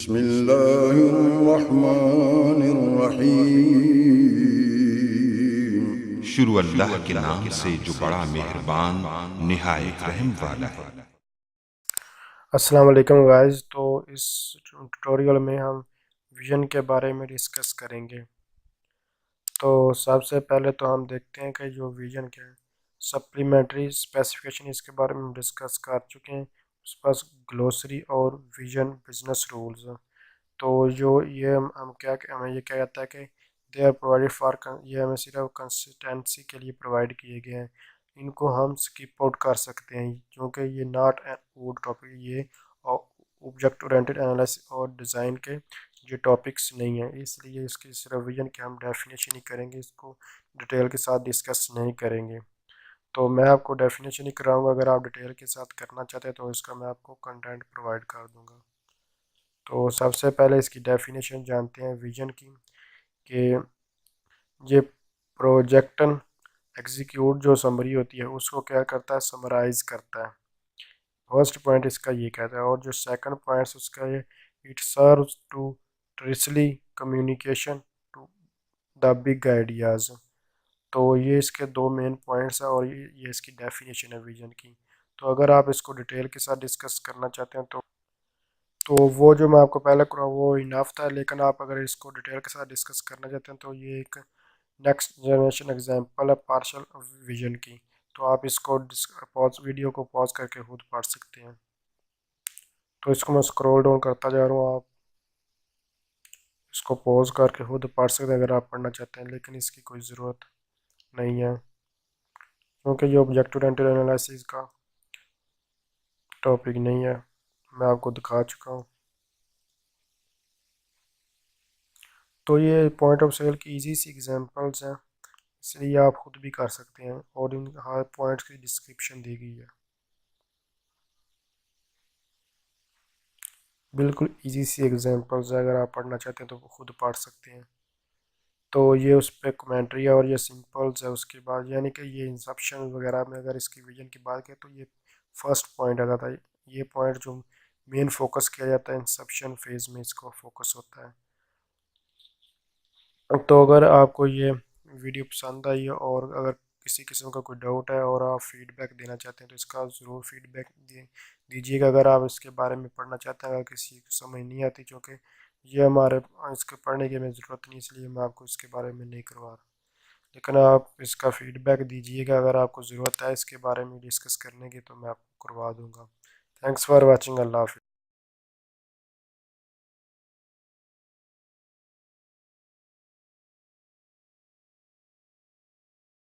बिस्मिल्लाहिर्रहमानिर्रहीम। शुरू अल्लाह के नाम से जो बड़ा मेहरबान निहायत रहम वाला है। अस्सलाम वालेकुम गाइस। तो इस ट्यूटोरियल में हम विजन के बारे में डिस्कस करेंगे। तो सबसे पहले तो हम देखते हैं कि जो विजन क्या है। सप्लीमेंट्री स्पेसिफिकेशन इसके बारे में हम डिस्कस कर चुके हैं। उसके पास ग्लोसरी और विजन बिजनेस रूल्स। तो जो ये हम क्या हमें ये क्या कहता है कि दे आर प्रोवाइडेड फॉर, ये हमें सिर्फ कंसिस्टेंसी के लिए प्रोवाइड किए गए हैं। इनको हम स्किप आउट कर सकते हैं क्योंकि ये नॉट एन वुड टॉपिक, ये ऑब्जेक्ट ओरिएंटेड एनालिसिस और डिज़ाइन के ये टॉपिक्स नहीं हैं, इसलिए इसकी सिर्फ विजन की हम डेफिनेशन ही करेंगे, इसको डिटेल के साथ डिस्कस नहीं करेंगे। तो मैं आपको डेफिनेशन ही कराऊंगा, अगर आप डिटेल के साथ करना चाहते हैं तो इसका मैं आपको कंटेंट प्रोवाइड कर दूंगा। तो सबसे पहले इसकी डेफिनेशन जानते हैं विजन की, कि ये प्रोजेक्टन एग्जीक्यूट जो समरी होती है उसको क्या करता है, समराइज करता है। फर्स्ट पॉइंट इसका ये कहता है। और जो सेकंड पॉइंट उसका ये, it serves to tersely communication to the big ideas. तो ये इसके दो मेन पॉइंट्स हैं और ये इसकी डेफिनेशन है विजन की। तो अगर आप इसको डिटेल के साथ डिस्कस करना चाहते हैं तो वो जो मैं आपको पहले कराऊँ वो इनफ था, लेकिन आप अगर इसको डिटेल के साथ डिस्कस करना चाहते हैं तो ये एक नेक्स्ट जनरेशन एग्जांपल है पार्शियल विजन की। तो आप इसको पॉज वीडियो को पॉज करके खुद पढ़ सकते हैं। तो इसको मैं स्क्रॉल डाउन करता जा रहा हूँ, आप इसको पॉज करके खुद पढ़ सकते हैं अगर आप पढ़ना चाहते हैं, लेकिन इसकी कोई ज़रूरत नहीं है क्योंकि ये ऑब्जेक्ट ओरिएंटेड एनालिसिस का टॉपिक नहीं है, मैं आपको दिखा चुका हूँ। तो ये पॉइंट ऑफ सेल की इजी सी एग्जांपल्स हैं, इसलिए आप खुद भी कर सकते हैं और इन हर पॉइंट्स की डिस्क्रिप्शन दी गई है। बिल्कुल इजी सी एग्जांपल्स है, अगर आप पढ़ना चाहते हैं तो खुद पढ़ सकते हैं। तो ये उस पर कमेंट्री है और ये सिंपल्स है उसके बाद, यानी कि ये इंसेप्शन वगैरह में अगर इसकी विजन की बात करें तो ये फर्स्ट पॉइंट आ जाता है। ये पॉइंट जो मेन फोकस किया जाता है इंसेप्शन फेज में, इसको फोकस होता है। तो अगर आपको ये वीडियो पसंद आई है और अगर किसी किस्म का कोई डाउट है और आप फीडबैक देना चाहते हैं तो इसका ज़रूर फीडबैक दीजिएगा। अगर आप इसके बारे में पढ़ना चाहते हैं, अगर किसी को समझ नहीं आती, क्योंकि ये हमारे इसके पढ़ने की हमें ज़रूरत नहीं, इसलिए मैं आपको इसके बारे में नहीं करवा रहा। लेकिन आप इसका फीडबैक दीजिएगा, अगर आपको ज़रूरत है इसके बारे में डिस्कस करने की तो मैं आपको करवा दूँगा। Thanks for watching. अल्लाह हाफिज़।